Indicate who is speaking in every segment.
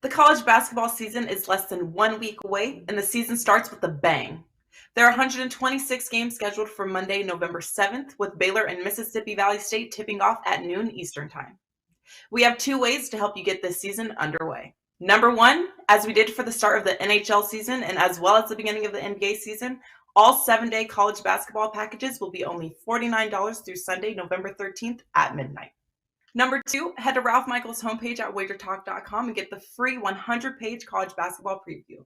Speaker 1: The college basketball season is less than 1 week away, and the season starts with a bang. There are 126 games scheduled for Monday, November 7th, with Baylor and Mississippi Valley State tipping off at noon Eastern Time. We have 2 ways to help you get this season underway. Number 1, as we did for the start of the NHL season and as well as the beginning of the NBA season, all 7-day college basketball packages will be only $49 through Sunday, November 13th at midnight. Number 2, head to Ralph Michaels' homepage at WagerTalk.com and get the free 100-page college basketball preview.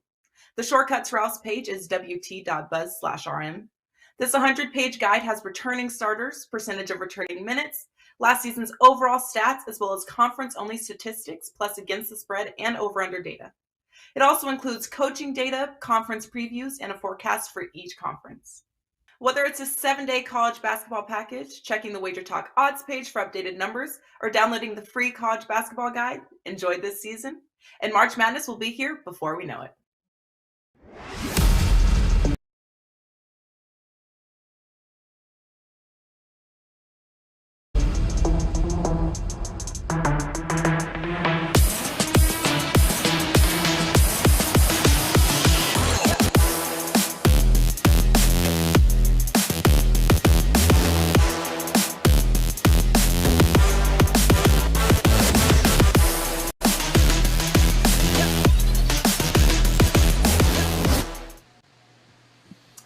Speaker 1: The shortcut to Ralph's page is wt.buzz/rm. This 100-page guide has returning starters, percentage of returning minutes, last season's overall stats, as well as conference-only statistics, plus against the spread and over-under data. It also includes coaching data, conference previews, and a forecast for each conference. Whether it's a 7-day college basketball package, checking the WagerTalk odds page for updated numbers, or downloading the free college basketball guide, enjoy this season. And March Madness will be here before we know it.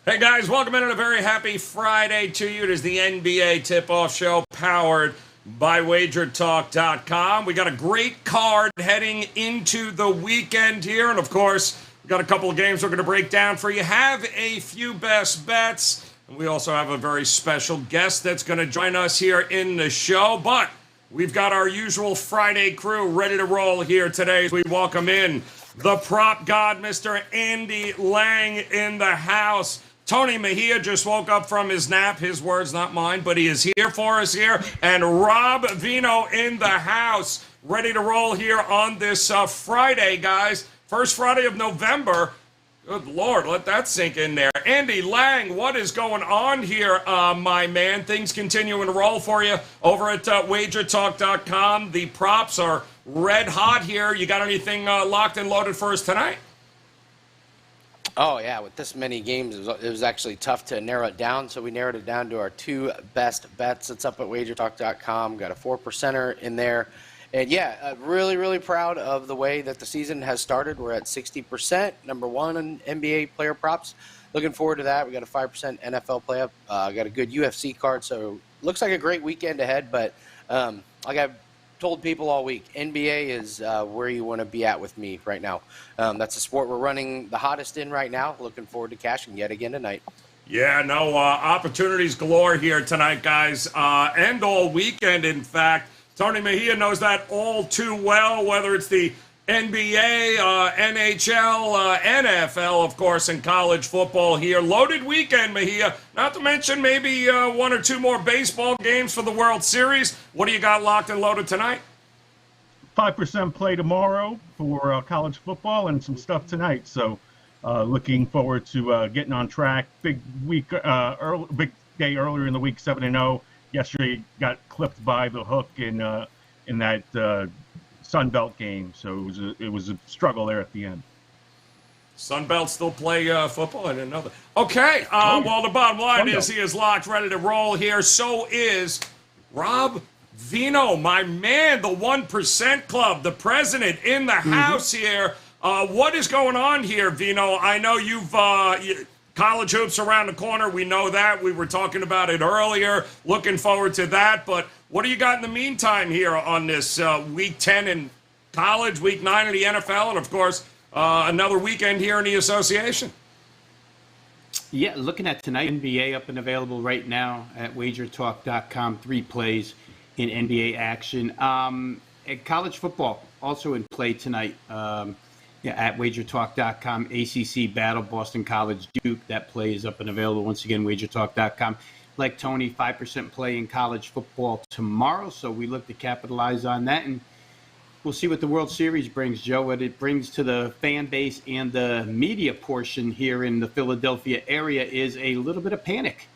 Speaker 2: Hey guys, welcome in on a very happy Friday to you. It is the NBA Tip-Off Show powered by WagerTalk.com. We got a great card heading into the weekend here, and of course, we got a couple of games we're going to break down for you. Have a few best bets, and we also have a very special guest that's going to join us here in the show, but we've got our usual Friday crew ready to roll here today as we welcome in the prop god, Mr. Andy Lang in the house. Tony Mejia just woke up from his nap. His words, not mine, but he is here for us here. And Rob Vino in the house, ready to roll here on this Friday, guys. First Friday of November. Good Lord, let that sink in there. Andy Lang, what is going on here, my man? Things continuing to roll for you over at WagerTalk.com. The props are red hot here. You got anything locked and loaded for us tonight?
Speaker 3: Oh, yeah. With this many games, it was actually tough to narrow it down. So we narrowed it down to our 2 best bets. It's up at WagerTalk.com. Got a 4%er in there. And, yeah, really, really proud of the way that the season has started. We're at 60%, number 1 in NBA player props. Looking forward to that. We got a 5% NFL play up. Got a good UFC card. So looks like a great weekend ahead. But like I've told people all week, NBA is where you want to be at with me right now. That's the sport we're running the hottest in right now. Looking forward to cashing yet again tonight.
Speaker 2: Yeah, no, opportunities galore here tonight, guys, and all weekend, in fact. Tony Mejia knows that all too well, whether it's the NBA, NHL, NFL, of course, and college football here. Loaded weekend, Mejia. Not to mention maybe 1 or 2 more baseball games for the World Series. What do you got locked and loaded tonight?
Speaker 4: 5% play tomorrow for college football and some stuff tonight. So looking forward to getting on track. Big week, big day earlier in the week, 7-0. Yesterday got clipped by the hook in that Sun Belt game, so it was a struggle there at the end.
Speaker 2: Sun Belt still play football? I didn't know that. Okay, well, the bottom line is he is locked, ready to roll here. So is Rob Vino, my man, the 1% Club, the president in the house here. What is going on here, Vino? I know you've college hoops around the corner. We know that. We were talking about it earlier. Looking forward to that. But what do you got in the meantime here on this Week 10 in college, Week 9 in the NFL, and, of course, another weekend here in the association?
Speaker 5: Yeah, looking at tonight, NBA up and available right now at WagerTalk.com. 3 plays in NBA action. At college football also in play tonight. At WagerTalk.com, ACC Battle, Boston College, Duke. That play is up and available once again, WagerTalk.com. Like Tony, 5% play in college football tomorrow, so we look to capitalize on that, and we'll see what the World Series brings, Joe, what it brings to the fan base and the media portion here in the Philadelphia area is a little bit of panic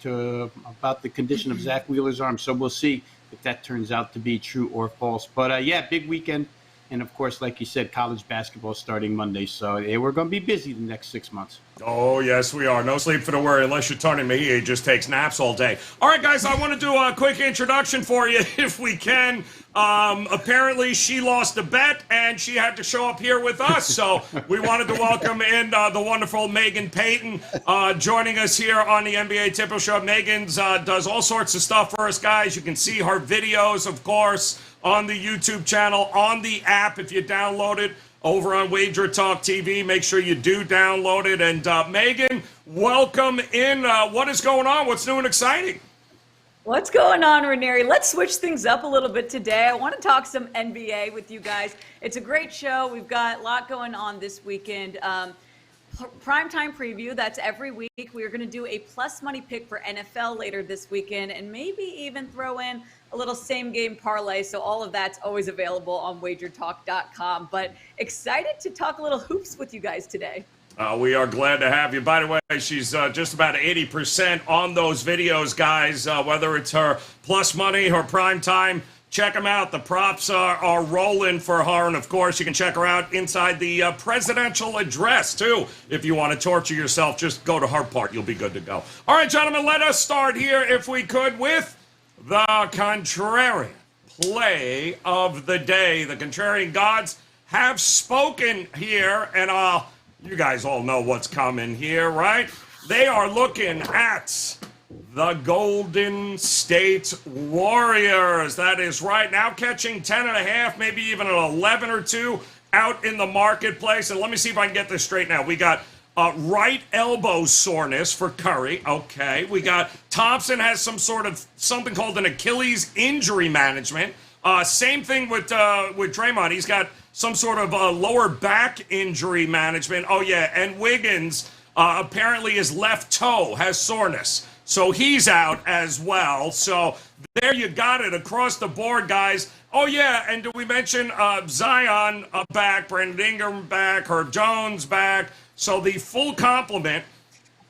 Speaker 5: about the condition of Zach Wheeler's arm, so we'll see if that turns out to be true or false. But, big weekend And of course, like you said, college basketball starting Monday. So we're going to be busy the next 6 months.
Speaker 2: Oh, yes, we are. No sleep for the worry unless you're Tony Mejia. He just takes naps all day. All right, guys, I want to do a quick introduction for you if we can. Apparently, she lost a bet, and she had to show up here with us. So we wanted to welcome in the wonderful Megan Payton joining us here on the NBA Tipple Show. Megan's does all sorts of stuff for us, guys. You can see her videos, of course, on the YouTube channel, on the app if you download it. Over on WagerTalk TV. Make sure you do download it. And Megan, welcome in. What is going on? What's new and exciting?
Speaker 6: What's going on, Raineri? Let's switch things up a little bit today. I want to talk some NBA with you guys. It's a great show. We've got a lot going on this weekend. Primetime preview, that's every week. We are going to do a plus money pick for NFL later this weekend and maybe even throw in a little same game parlay. So all of that's always available on WagerTalk.com. But excited to talk a little hoops with you guys today.
Speaker 2: We are glad to have you. By the way, she's just about 80% on those videos, guys, whether it's her plus money, her prime time. Check them out. The props are rolling for her. And, of course, you can check her out inside the presidential address, too. If you want to torture yourself, just go to her part. You'll be good to go. All right, gentlemen, let us start here, if we could, with the contrarian play of the day. The contrarian gods have spoken here, and you guys all know what's coming here, right? They are looking at the Golden State Warriors. That is right. Now catching 10.5, maybe even an 11 or 2 out in the marketplace. And let me see if I can get this straight now. We got right elbow soreness for Curry. Okay. We got Thompson has something called an Achilles injury management. Same thing with Draymond. He's got some sort of lower back injury management. Oh, yeah. And Wiggins apparently his left toe has soreness. So he's out as well. So there you got it across the board, guys. Oh, yeah, and did we mention Zion back, Brandon Ingram back, Herb Jones back. So the full complement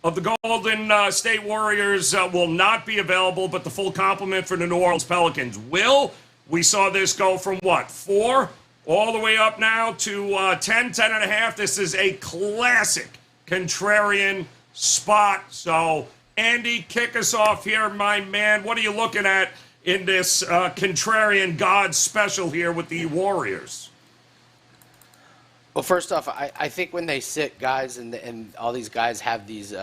Speaker 2: of the Golden State Warriors will not be available, but the full complement for the New Orleans Pelicans will. We saw this go from, 4 all the way up now to 10.5. This is a classic contrarian spot. So Andy, kick us off here, my man. What are you looking at in this contrarian god special here with the Warriors?
Speaker 3: Well, first off, I think when they sit guys and all these guys have these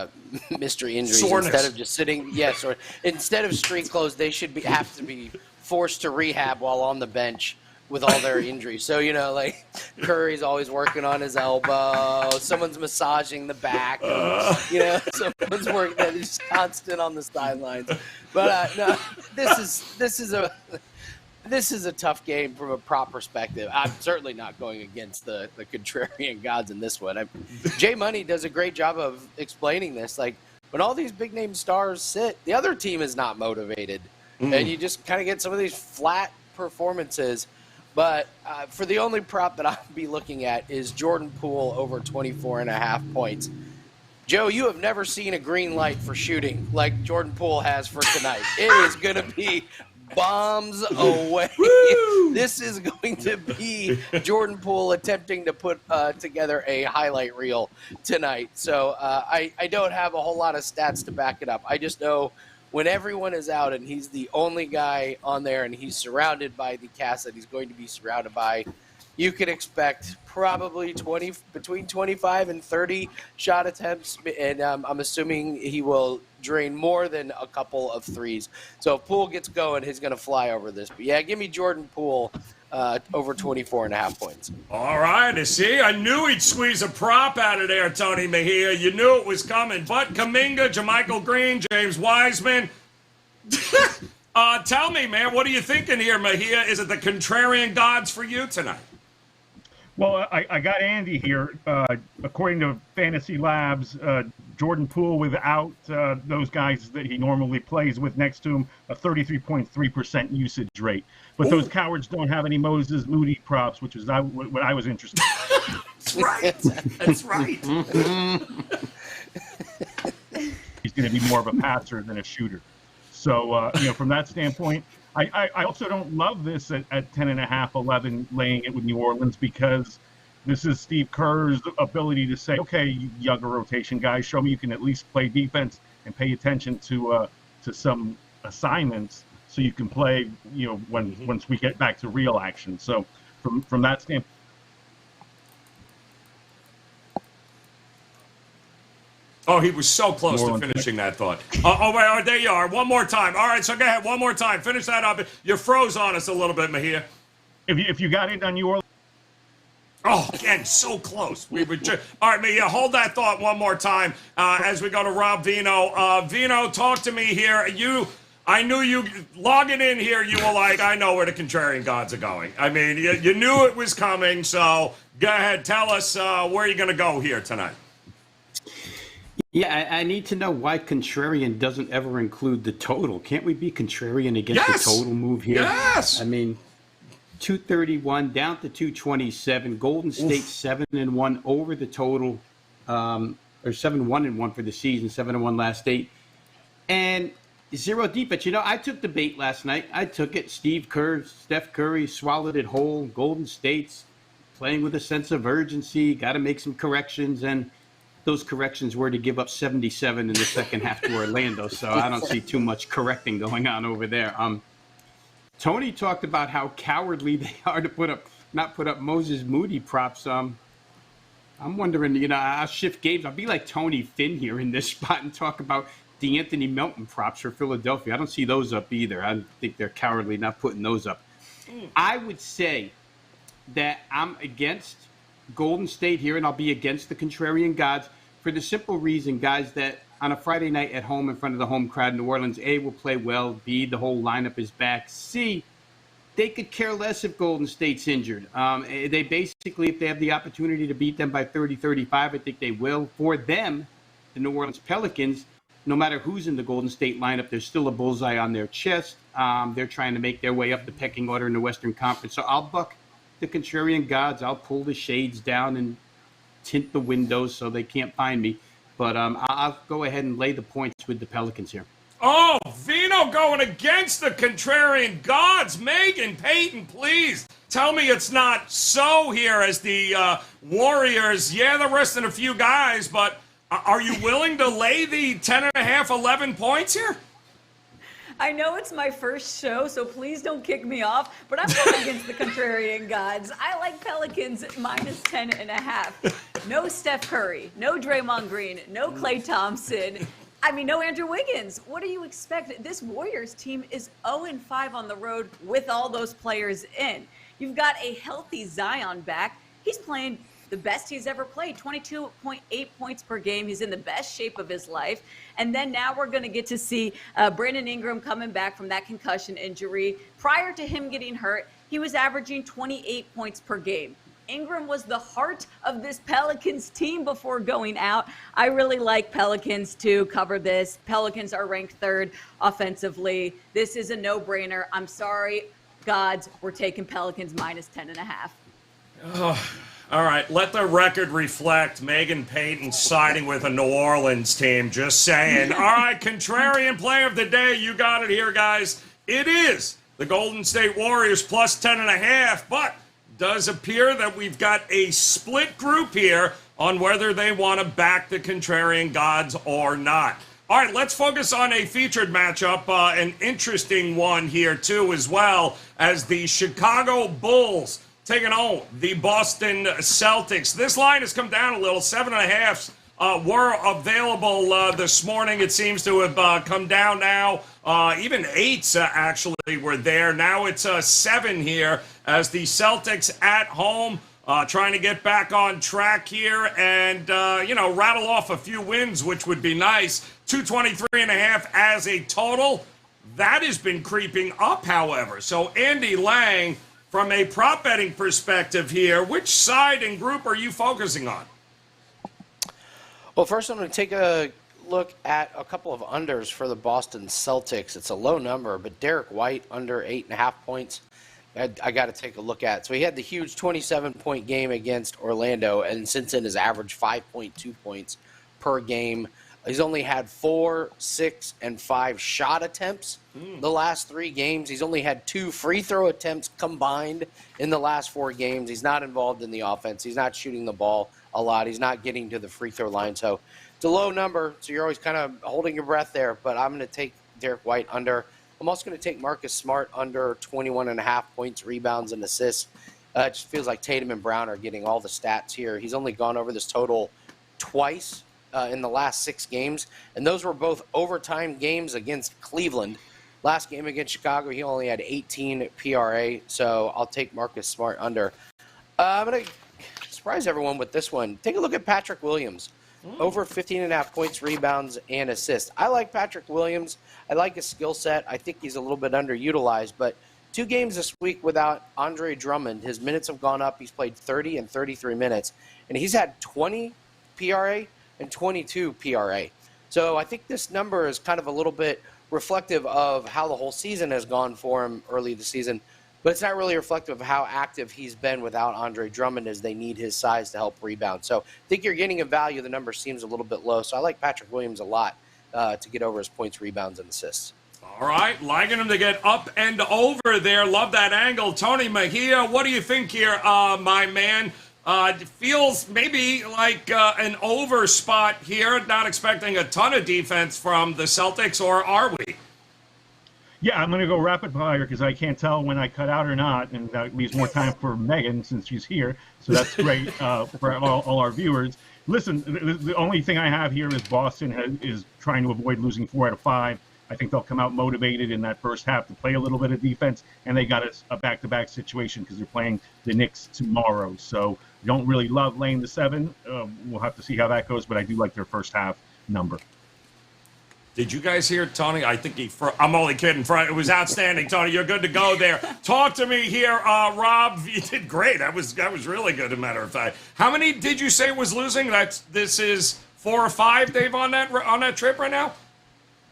Speaker 3: mystery injuries,
Speaker 2: soreness.
Speaker 3: Instead of just sitting, or instead of street clothes, they should have to be forced to rehab while on the bench with all their injuries. So, like Curry's always working on his elbow, someone's massaging the back, and, someone's working, and he's constant on the sidelines. But no, this is a tough game from a prop perspective. I'm certainly not going against the contrarian gods in this one. Jay Money does a great job of explaining this. Like, when all these big name stars sit, the other team is not motivated. And you just kind of get some of these flat performances. But for the only prop that I'll be looking at is Jordan Poole over 24.5 points. Joe, you have never seen a green light for shooting like Jordan Poole has for tonight. It is going to be bombs away. This is going to be Jordan Poole attempting to put together a highlight reel tonight. So I don't have a whole lot of stats to back it up. I just know when everyone is out and he's the only guy on there and he's surrounded by the cast that he's going to be surrounded by, you could expect probably between 25 and 30 shot attempts, and I'm assuming he will drain more than a couple of threes. So if Poole gets going, he's going to fly over this. But yeah, give me Jordan Poole over 24.5 points.
Speaker 2: All right, see, I knew he'd squeeze a prop out of there, Tony Mejia. You knew it was coming. But Kuminga, JaMychal Green, James Wiseman. Tell me, man, what are you thinking here, Mejia? Is it the contrarian gods for you tonight?
Speaker 4: Well, I got Andy here. According to Fantasy Labs, Jordan Poole without those guys that he normally plays with next to him, a 33.3% usage rate. But those cowards don't have any Moses Moody props, which is what I was interested in.
Speaker 2: That's right. That's right.
Speaker 4: He's going to be more of a passer than a shooter. So, from that standpoint, I also don't love this at 10.5, 11, laying it with New Orleans, because this is Steve Kerr's ability to say, okay, younger rotation guys, show me you can at least play defense and pay attention to some assignments so you can play, once we get back to real action. So from that standpoint.
Speaker 2: Oh, he was so close to finishing that thought. Wait, there you are. One more time. All right, so go ahead. One more time. Finish that up. You froze on us a little bit, Mejia.
Speaker 4: If you got it on New Orleans.
Speaker 2: Oh, again, so close. All right, Mejia, hold that thought one more time as we go to Rob Vino. Vino, talk to me here. I knew you logging in here. You were like, I know where the contrarian gods are going. I mean, you knew it was coming. So go ahead, tell us where you're going to go here tonight.
Speaker 5: Yeah, I need to know why contrarian doesn't ever include the total. Can't we be contrarian against the total move here?
Speaker 2: Yes.
Speaker 5: I mean, 231 down to 227. Golden State 7-1 over the total, or 7-1-1 for the season, 7-1 last 8, and 0 defense. I took the bait last night. I took it. Steve Kerr, Steph Curry swallowed it whole. Golden State's playing with a sense of urgency. Got to make some corrections, and those corrections were to give up 77 in the second half to Orlando, so I don't see too much correcting going on over there. Tony talked about how cowardly they are to not put up Moses Moody props. I'm wondering, I'll shift games. I'll be like Tony Finn here in this spot and talk about DeAnthony Melton props for Philadelphia. I don't see those up either. I think they're cowardly not putting those up. I would say that I'm against Golden State here, and I'll be against the contrarian gods for the simple reason, guys, that on a Friday night at home in front of the home crowd in New Orleans, A, will play well, B, the whole lineup is back, C, they could care less if Golden State's injured. They basically, if they have the opportunity to beat them by 30, 35, I think they will. For them, the New Orleans Pelicans, no matter who's in the Golden State lineup, there's still a bullseye on their chest. They're trying to make their way up the pecking order in the Western Conference. So I'll buck the contrarian gods. I'll pull the shades down and tint the windows so they can't find me. But I'll go ahead and lay the points with the Pelicans here.
Speaker 2: Oh, Vino going against the contrarian gods. Megan Payton, please tell me it's not so here as the Warriors. Yeah, they're resting a few guys, but are you willing to lay the 10.5, 11 points here?
Speaker 6: I know it's my first show, so please don't kick me off, but I'm going against the contrarian gods. I like Pelicans minus 10.5. No Steph Curry, no Draymond Green, no Klay Thompson. No Andrew Wiggins. What do you expect? This Warriors team is 0-5 on the road with all those players in. You've got a healthy Zion back. He's playing the best he's ever played, 22.8 points per game. He's in the best shape of his life. And then now we're going to get to see Brandon Ingram coming back from that concussion injury. Prior to him getting hurt, he was averaging 28 points per game. Ingram was the heart of this Pelicans team before going out. I really like Pelicans to cover this. Pelicans are ranked 3rd offensively. This is a no-brainer. I'm sorry, gods, we're taking Pelicans minus 10.5.
Speaker 2: Oh. All right, let the record reflect Megan Payton siding with a New Orleans team. Just saying. All right, contrarian play of the day. You got it here, guys. It is the Golden State Warriors plus 10.5, but does appear that we've got a split group here on whether they want to back the contrarian gods or not. All right, let's focus on a featured matchup, an interesting one here, too, as well, as the Chicago Bulls taking on the Boston Celtics. This line has come down a little. 7.5 were available this morning. It seems to have come down now. Even 8s actually were there. Now it's 7 here as the Celtics at home trying to get back on track here and, rattle off a few wins, which would be nice. 223.5 as a total. That has been creeping up, however. So Andy Lang, from a prop betting perspective here, which side and group are you focusing on?
Speaker 3: Well, first I'm going to take a look at a couple of unders for the Boston Celtics. It's a low number, but Derek White under 8.5 points, I got to take a look at. So he had the huge 27-point game against Orlando, and since then has averaged 5.2 points per game. He's only had 4, 6, and 5 shot attempts the last 3 games. He's only had 2 free throw attempts combined in the last 4 games. He's not involved in the offense. He's not shooting the ball a lot. He's not getting to the free throw line. So it's a low number, so you're always kind of holding your breath there. But I'm going to take Derek White under. I'm also going to take Marcus Smart under 21.5 points, rebounds, and assists. It just feels like Tatum and Brown are getting all the stats here. He's only gone over this total twice in the last 6 games, and those were both overtime games against Cleveland. Last game against Chicago, he only had 18 PRA, so I'll take Marcus Smart under. I'm going to surprise everyone with this one. Take a look at Patrick Williams. Over 15.5 points, rebounds, and assists. I like Patrick Williams. I like his skill set. I think he's a little bit underutilized, but 2 games this week without Andre Drummond. His minutes have gone up. He's played 30 and 33 minutes, and he's had 20 PRA and 22 PRA. So I think this number is kind of a little bit reflective of how the whole season has gone for him early this season, but it's not really reflective of how active he's been without Andre Drummond, as they need his size to help rebound. So I think you're getting a value. The number seems a little bit low, so I like Patrick Williams a lot to get over his points, rebounds, and assists.
Speaker 2: All right, liking him to get up and over there. Love that angle. Tony Mejia, what do you think here, my man? It feels maybe like an over spot here, not expecting a ton of defense from the Celtics, or are we?
Speaker 4: Yeah, I'm going to go rapid fire because I can't tell when I cut out or not, and that leaves more time for Megan since she's here. So that's great for all our viewers. Listen, the only thing I have here is Boston is trying to avoid losing 4 out of 5. I think they'll come out motivated in that first half to play a little bit of defense, and they got a back-to-back situation because they're playing the Knicks tomorrow. So don't really love laying the 7. We'll have to see how that goes, but I do like their first half number.
Speaker 2: Did you guys hear Tony? I think I'm only kidding. It was outstanding, Tony. You're good to go there. Talk to me here, Rob. You did great. That was really good, as a matter of fact. How many did you say was losing? This is 4 or 5, Dave, on that trip right now?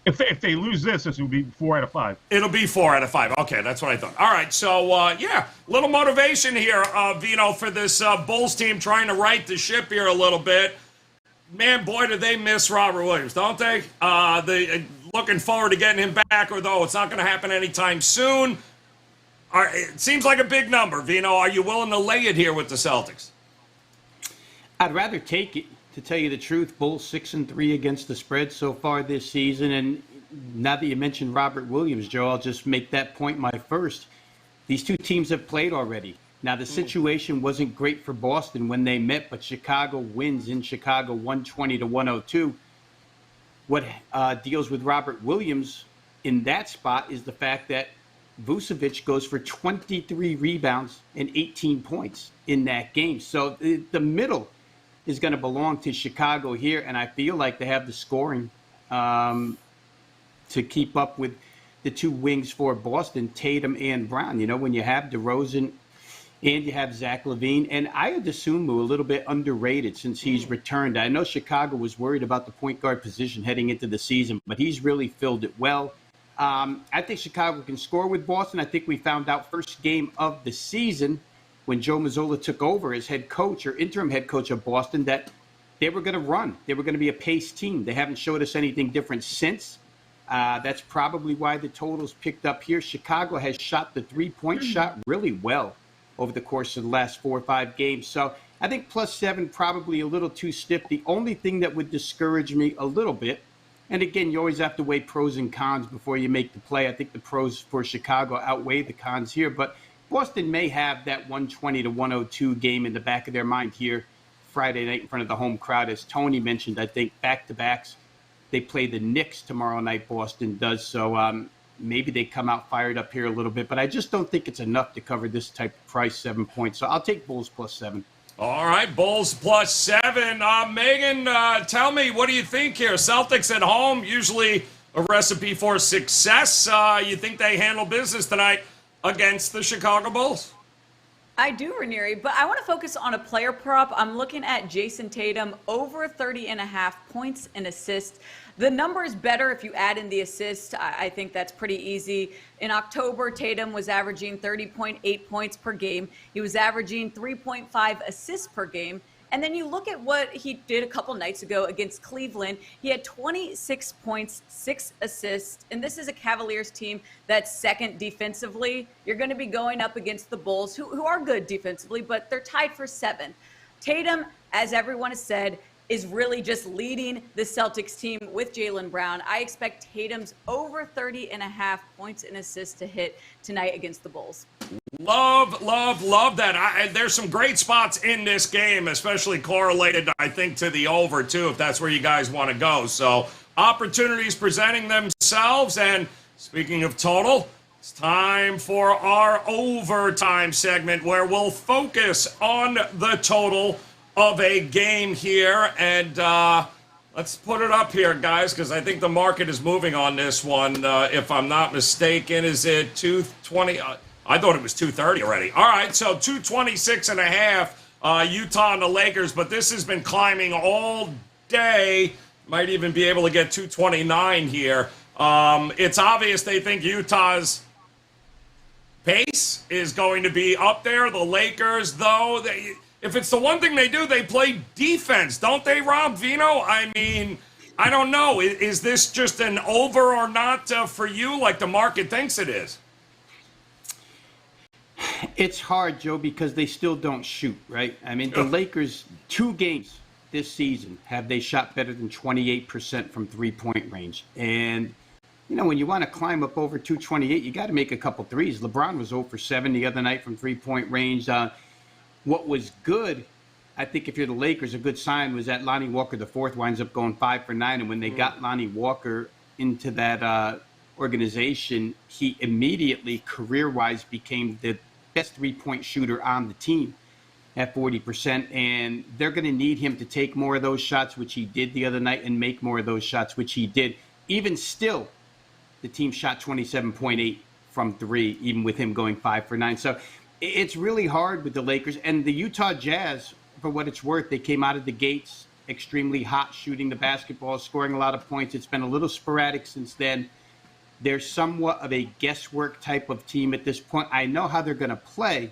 Speaker 4: If they lose this will be 4 out of 5.
Speaker 2: It'll be 4 out of 5. Okay, that's what I thought. All right, so little motivation here, Vino, for this Bulls team trying to right the ship here a little bit. Man, boy, do they miss Robert Williams, don't they? They looking forward to getting him back, although it's not going to happen anytime soon. It seems like a big number. Vino, are you willing to lay it here with the Celtics?
Speaker 5: I'd rather take it, to tell you the truth. Bulls 6-3 against the spread so far this season. And now that you mentioned Robert Williams, Joe, I'll just make that point my first. These 2 teams have played already. Now, the situation wasn't great for Boston when they met, but Chicago wins in Chicago 120-102. What deals with Robert Williams in that spot is the fact that Vucevic goes for 23 rebounds and 18 points in that game. So the middle is going to belong to Chicago here, and I feel like they have the scoring to keep up with the 2 wings for Boston, Tatum and Brown. You know, when you have DeRozan and you have Zach LaVine, and I would assume a little bit underrated since he's returned. I know Chicago was worried about the point guard position heading into the season, but he's really filled it well. I think Chicago can score with Boston. I think we found out first game of the season when Joe Mazzola took over as head coach or interim head coach of Boston that they were going to run. They were going to be a paced team. They haven't showed us anything different since. That's probably why the totals picked up here. Chicago has shot the 3-point shot really well over the course of the last 4 or 5 games. So I think +7 probably a little too stiff. The only thing that would discourage me a little bit, and again, you always have to weigh pros and cons before you make the play. I think the pros for Chicago outweigh the cons here, but Boston may have that 120-102 game in the back of their mind here Friday night in front of the home crowd. As Tony mentioned, I think back-to-backs. They play the Knicks tomorrow night, Boston does. So maybe they come out fired up here a little bit, but I just don't think it's enough to cover this type of price, 7 points. So I'll take Bulls +7.
Speaker 2: All right, Bulls +7. Megan, tell me, what do you think here? Celtics at home, usually a recipe for success. You think they handle business tonight against the Chicago Bulls?
Speaker 6: I do, Raineri, but I want to focus on a player prop. I'm looking at Jason Tatum, over 30.5 points and assists. The number is better if you add in the assist. I think that's pretty easy. In October, Tatum was averaging 30.8 points per game. He was averaging 3.5 assists per game. And then you look at what he did a couple nights ago against Cleveland. He had 26 points, 6 assists, and this is a Cavaliers team that's second defensively. You're going to be going up against the Bulls, who are good defensively, but they're tied for 7th. Tatum, as everyone has said, is really just leading the Celtics team with Jaylen Brown. I expect Tatum's over 30.5 points and assists to hit tonight against the Bulls.
Speaker 2: Love that. There's some great spots in this game, especially correlated, I think, to the over, too, if that's where you guys want to go. So opportunities presenting themselves. And speaking of total, it's time for our overtime segment where we'll focus on the total of a game here. And let's put it up here, guys, because I think the market is moving on this one. If I'm not mistaken, is it 220? I thought it was 230 already. All right, so 226.5, Utah and the Lakers, but this has been climbing all day. Might even be able to get 229 here. It's obvious they think Utah's pace is going to be up there. The Lakers, though, if it's the one thing they do, they play defense, don't they, Rob Vino? I mean, I don't know. Is this just an over or not for you like the market thinks it is?
Speaker 5: It's hard, Joe, because they still don't shoot, right? I mean, the Lakers, 2 games this season have they shot better than 28% from three-point range. And, you know, when you want to climb up over 228, you got to make a couple threes. LeBron was 0 for 7 the other night from three-point range. What was good, I think if you're the Lakers, a good sign was that Lonnie Walker, the fourth, winds up going 5 for 9. And when they got Lonnie Walker into that organization, he immediately, career-wise, became the best three-point shooter on the team at 40%. And they're going to need him to take more of those shots, which he did the other night, and make more of those shots, which he did. Even still, the team shot 27.8 from 3, even with him going 5 for 9. So it's really hard with the Lakers. And the Utah Jazz, for what it's worth, they came out of the gates extremely hot, shooting the basketball, scoring a lot of points. It's been a little sporadic since then. They're somewhat of a guesswork type of team at this point. I know how they're going to play.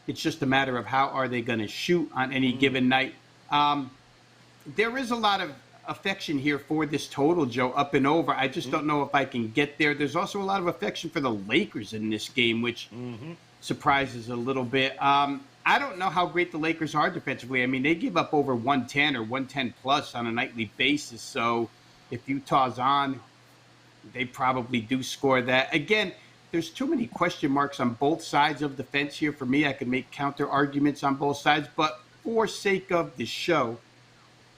Speaker 5: It's just a matter of how are they going to shoot on any given night. There is a lot of affection here for this total, Joe, up and over. I just don't know if I can get there. There's also a lot of affection for the Lakers in this game, which surprises a little bit. I don't know how great the Lakers are defensively. I mean, they give up over 110 or 110 plus on a nightly basis. So if Utah's on, they probably do score that. Again, there's too many question marks on both sides of the fence here for me. I could make counter arguments on both sides, but for sake of the show,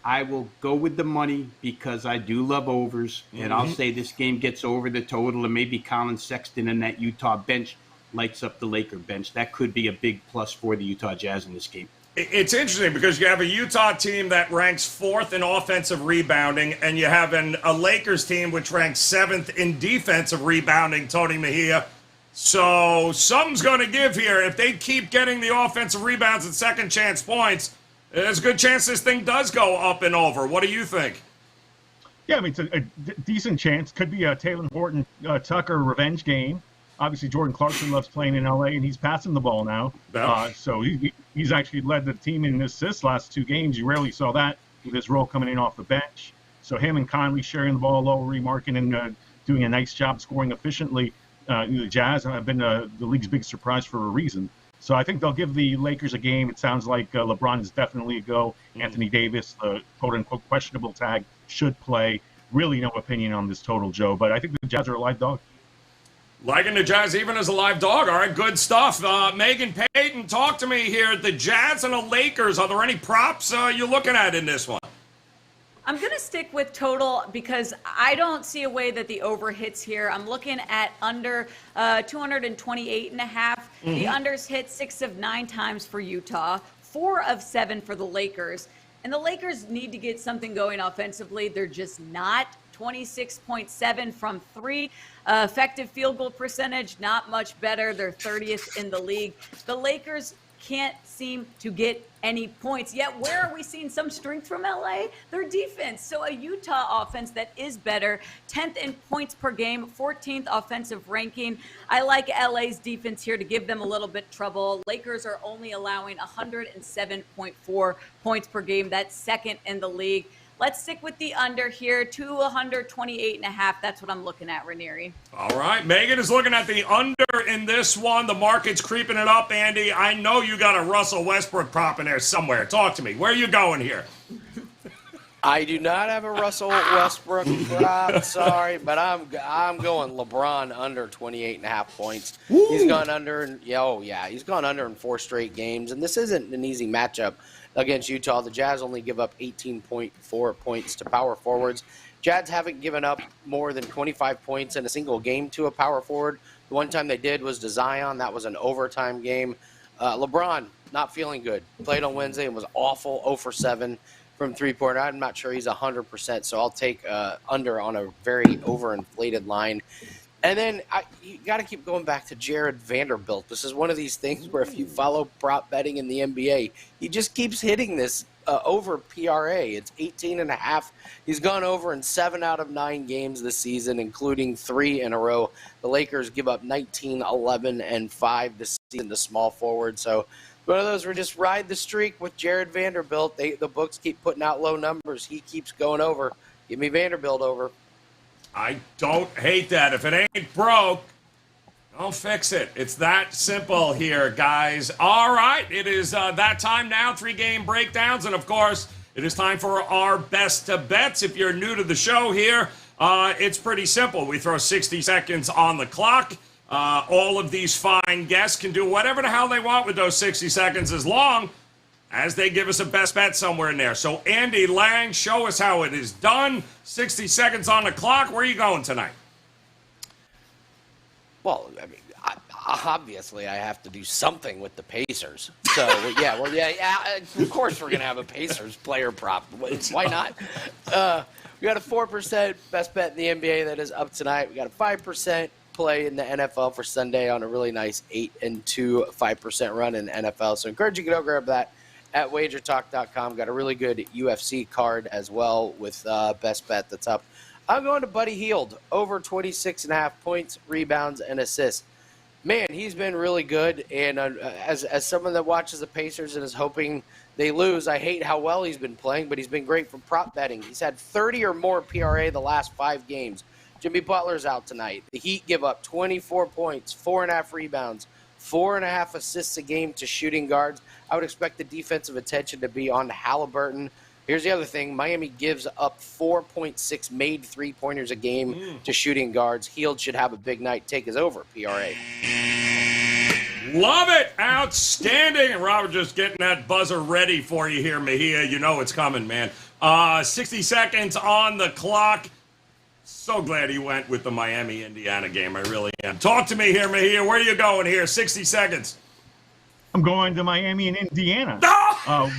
Speaker 5: I will go with the money because I do love overs, and I'll say this game gets over the total, and maybe Colin Sexton and that Utah bench lights up the Laker bench. That could be a big plus for the Utah Jazz in this game.
Speaker 2: It's interesting because you have a Utah team that ranks 4th in offensive rebounding, and you have a Lakers team which ranks 7th in defensive rebounding, Tony Mejia. So something's going to give here. If they keep getting the offensive rebounds and second chance points, there's a good chance this thing does go up and over. What do you think?
Speaker 4: Yeah, I mean, it's a decent chance. Could be a Taylor Horton Tucker revenge game. Obviously, Jordan Clarkson loves playing in L.A., and he's passing the ball now. So he's actually led the team in assists last 2 games. You rarely saw that with his role coming in off the bench. So him and Conley sharing the ball, Lowry marking, and doing a nice job scoring efficiently. The Jazz have been the league's big surprise for a reason. So I think they'll give the Lakers a game. It sounds like LeBron is definitely a go. Anthony Davis, the quote-unquote questionable tag, should play. Really no opinion on this total, Joe, but I think the Jazz are a live dog.
Speaker 2: Liking the Jazz even as a live dog. All right, good stuff. Megan Payton, talk to me here. The Jazz and the Lakers, are there any props you're looking at in this one?
Speaker 6: I'm going to stick with total because I don't see a way that the over hits here. I'm looking at under 228.5. The unders hit 6 of 9 times for Utah, 4 of 7 for the Lakers. And the Lakers need to get something going offensively. They're just not. 26.7 from 3. Effective field goal percentage, not much better. They're 30th in the league. The Lakers can't seem to get any points. Yet where are we seeing some strength from LA? Their defense. So a Utah offense that is better, 10th in points per game, 14th offensive ranking. I like LA's defense here to give them a little bit trouble. Lakers are only allowing 107.4 points per game. That's second in the league. Let's stick with the under here, 228.5. That's what I'm looking at, Raineri.
Speaker 2: All right, Megan is looking at the under in this one. The market's creeping it up, Andy. I know you got a Russell Westbrook prop in there somewhere. Talk to me. Where are you going here?
Speaker 3: I do not have a Russell Westbrook prop, sorry, but I'm going LeBron under 28.5 points. Woo! He's gone under, he's gone under in 4 straight games, and this isn't an easy matchup against Utah. The Jazz only give up 18.4 points to power forwards. Jazz haven't given up more than 25 points in a single game to a power forward. The one time they did was to Zion. That was an overtime game. LeBron, not feeling good. Played on Wednesday and was awful, 0 for 7 from three-pointer. I'm not sure he's 100%, so I'll take under on a very overinflated line. And then you got to keep going back to Jared Vanderbilt. This is one of these things where if you follow prop betting in the NBA, he just keeps hitting this over PRA. It's 18.5. He's gone over in 7 out of 9 games this season, including 3 in a row. The Lakers give up 19, 11, and 5 this season to small forward. So one of those where just ride the streak with Jared Vanderbilt. The books keep putting out low numbers. He keeps going over. Give me Vanderbilt over.
Speaker 2: I don't hate that. If it ain't broke, don't fix it. It's that simple here, guys. All right, it is that time now, 3-game breakdowns. And, of course, it is time for our best bets. If you're new to the show here, it's pretty simple. We throw 60 seconds on the clock. All of these fine guests can do whatever the hell they want with those 60 seconds as long as they give us a best bet somewhere in there. So, Andy Lang, show us how it is done. 60 seconds on the clock. Where are you going tonight?
Speaker 3: Well, I mean, obviously I have to do something with the Pacers. So, of course we're going to have a Pacers player prop. Why not? We got a 4% best bet in the NBA that is up tonight. We got a 5% play in the NFL for Sunday on a really nice 8-2, 5% run in the NFL. So, encourage you to go grab that at WagerTalk.com. Got a really good UFC card as well with best bet that's up. I'm going to Buddy Hield, over 26.5 points, rebounds, and assists. Man, he's been really good, and as someone that watches the Pacers and is hoping they lose, I hate how well he's been playing, but he's been great for prop betting. He's had 30 or more PRA the last 5 games. Jimmy Butler's out tonight. The Heat give up 24 points, 4.5 rebounds, 4.5 assists a game to shooting guards. I would expect the defensive attention to be on Halliburton. Here's the other thing. Miami gives up 4.6 made three-pointers a game to shooting guards. Hield should have a big night. Take his over, PRA.
Speaker 2: Love it. Outstanding. And Robert just getting that buzzer ready for you here, Mejia. You know it's coming, man. 60 seconds on the clock. So glad he went with the Miami-Indiana game. I really am. Talk to me here, Mejia. Where are you going here? 60 seconds.
Speaker 4: I'm going to Miami and Indiana.
Speaker 2: No!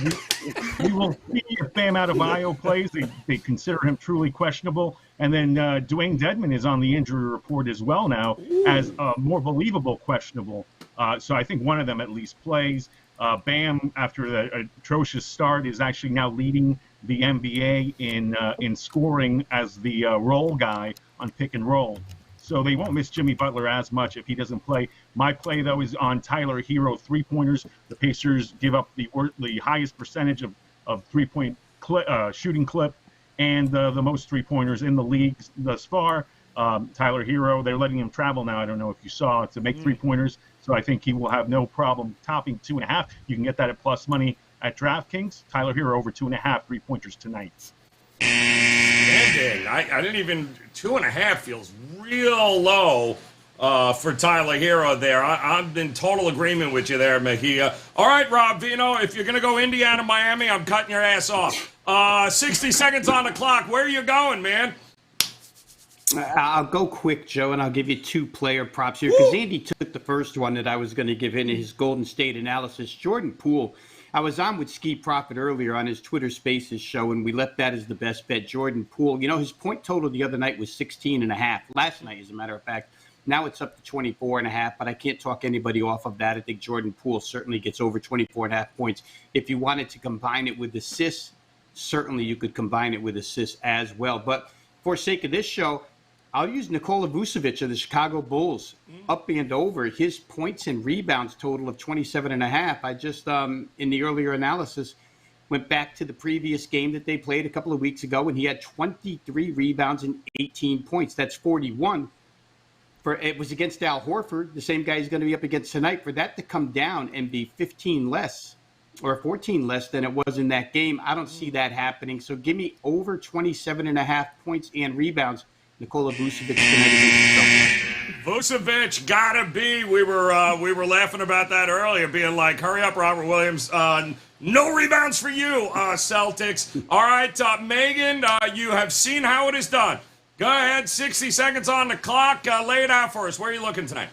Speaker 4: We will see if Bam Adebayo plays. They consider him truly questionable. And then Dwayne Dedmon is on the injury report as well now as more believable questionable. So I think one of them at least plays. Bam, after the atrocious start, is actually now leading the NBA in scoring as the roll guy on pick and roll. So they won't miss Jimmy Butler as much if he doesn't play. My play, though, is on Tyler Hero three-pointers. The Pacers give up the highest percentage of three-point shooting clip and the most three-pointers in the league thus far. Tyler Hero, they're letting him travel now. I don't know if you saw, to make three-pointers. So I think he will have no problem topping 2.5. You can get that at plus money at DraftKings. Tyler Hero over 2.5 three-pointers tonight.
Speaker 2: I didn't even 2.5 feels real low for Tyler Hero there. I'm in total agreement with you there, Mejia. All right, Rob Vino, if you're going to go Indiana, Miami, I'm cutting your ass off. 60 seconds on the clock. Where are you going, man?
Speaker 5: I'll go quick, Joe, and I'll give you 2 player props here because Andy took the first one that I was going to give in his Golden State analysis. Jordan Poole. I was on with Ski Profit earlier on his Twitter Spaces show, and we left that as the best bet. Jordan Poole, his point total the other night was 16.5. Last night, as a matter of fact, Now it's up to 24.5, but I can't talk anybody off of that. I think Jordan Poole certainly gets over 24.5 points. If you wanted to combine it with assists, certainly you could combine it with assists as well. But for sake of this show, I'll use Nikola Vucevic of the Chicago Bulls, up and over. His points and rebounds total of 27.5. I just, in the earlier analysis, went back to the previous game that they played a couple of weeks ago, and he had 23 rebounds and 18 points. That's 41. It was against Al Horford, the same guy he's going to be up against tonight. For that to come down and be 15 less or 14 less than it was in that game, I don't see that happening. So give me over 27.5 points and rebounds. Nikola Vucevic tonight against the Celtics.
Speaker 2: Vucevic gotta be. We were laughing about that earlier, being like, "Hurry up, Robert Williams! No rebounds for you, Celtics." All right, Megan, you have seen how it is done. Go ahead, 60 seconds on the clock. Lay it out for us. Where are you looking tonight?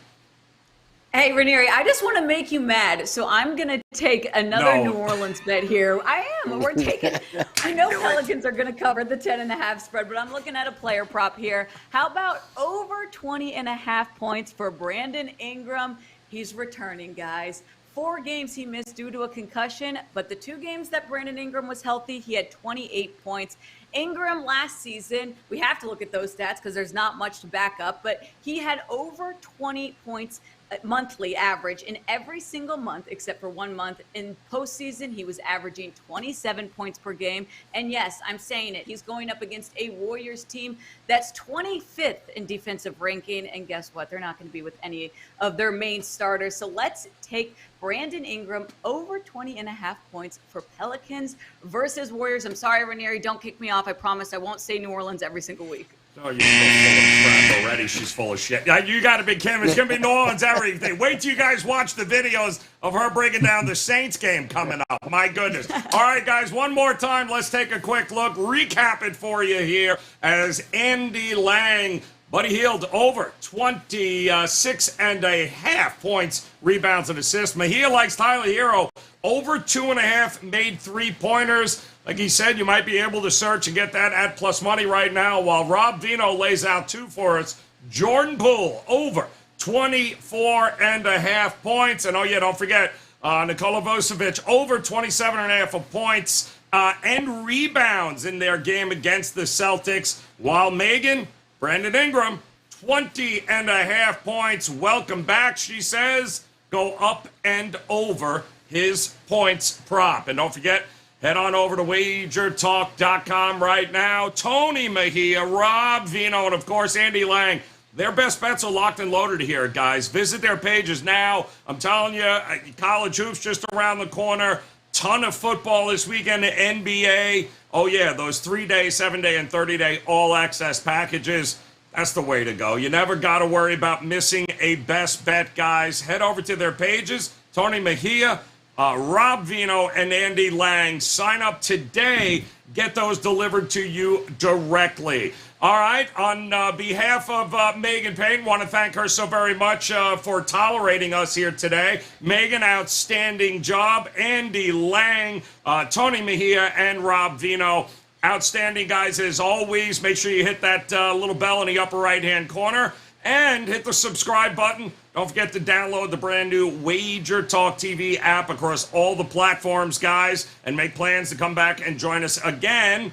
Speaker 6: Hey, Raineri, I just want to make you mad, so I'm going to take another New Orleans bet here. I am. We're taking – I know Pelicans are going to cover the 10.5 spread, but I'm looking at a player prop here. How about over 20.5 points for Brandon Ingram? He's returning, guys. 4 games he missed due to a concussion, but the 2 games that Brandon Ingram was healthy, he had 28 points. Ingram last season, we have to look at those stats because there's not much to back up, but he had over 20 points monthly average in every single month except for 1 month. In postseason, he was averaging 27 points per game. And yes, I'm saying it, he's going up against a Warriors team that's 25th in defensive ranking. And guess what? They're not going to be with any of their main starters. So let's take Brandon Ingram over 20.5 points for Pelicans versus Warriors. I'm sorry, Raineri, don't kick me off. I promise I won't say New Orleans every single week.
Speaker 2: Oh, you're so full of crap already. She's full of shit. You got to be kidding. It's going to be New Orleans everything. Wait till you guys watch the videos of her breaking down the Saints game coming up. My goodness. All right, guys, one more time. Let's take a quick look. Recap it for you here as Andy Lang, Buddy Hield, over 26.5 points, rebounds, and assists. Mejia likes Tyler Hero, over 2.5 made 3-pointers. Like he said, you might be able to search and get that at plus money right now, while Rob Vino lays out 2 for us. Jordan Poole, over 24.5 points. And, oh, yeah, don't forget, Nikola Vucevic, over 27.5 of points and rebounds in their game against the Celtics, while Megan, Brandon Ingram, 20.5 points. Welcome back, she says. Go up and over his points prop. And don't forget, head on over to WagerTalk.com right now. Tony Mejia, Rob Vino, and, of course, Andy Lang. Their best bets are locked and loaded here, guys. Visit their pages now. I'm telling you, college hoops just around the corner. Ton of football this weekend, the NBA. Oh, yeah, those 3-day, 7-day, and 30-day all-access packages. That's the way to go. You never got to worry about missing a best bet, guys. Head over to their pages. Tony Mejia, Rob Vino, and Andy Lang. Sign up today. Get those delivered to you directly. All right, on behalf of Megan Payne, want to thank her so very much for tolerating us here today. Megan, outstanding job. Andy Lang, Tony Mejia, and Rob Vino, outstanding guys as always. Make sure you hit that little bell in the upper right-hand corner and hit the subscribe button. Don't forget to download the brand new WagerTalk TV app across all the platforms, guys, and make plans to come back and join us again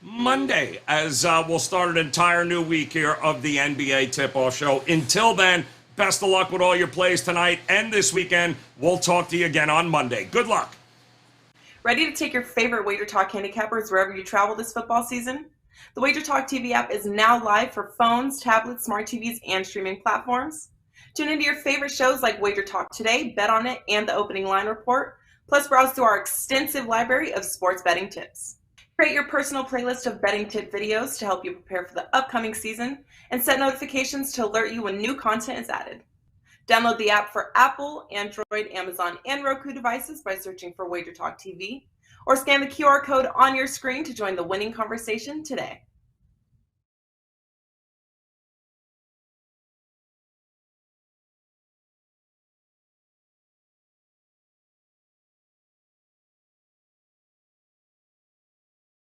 Speaker 2: Monday as we'll start an entire new week here of the NBA Tip-Off Show. Until then, best of luck with all your plays tonight and this weekend. We'll talk to you again on Monday. Good luck.
Speaker 1: Ready to take your favorite WagerTalk handicappers wherever you travel this football season? The WagerTalk TV app is now live for phones, tablets, smart TVs, and streaming platforms. Tune into your favorite shows like WagerTalk Today, Bet on It, and the Opening Line Report. Plus, browse through our extensive library of sports betting tips. Create your personal playlist of betting tip videos to help you prepare for the upcoming season, and set notifications to alert you when new content is added. Download the app for Apple, Android, Amazon, and Roku devices by searching for WagerTalk TV, or scan the QR code on your screen to join the winning conversation today.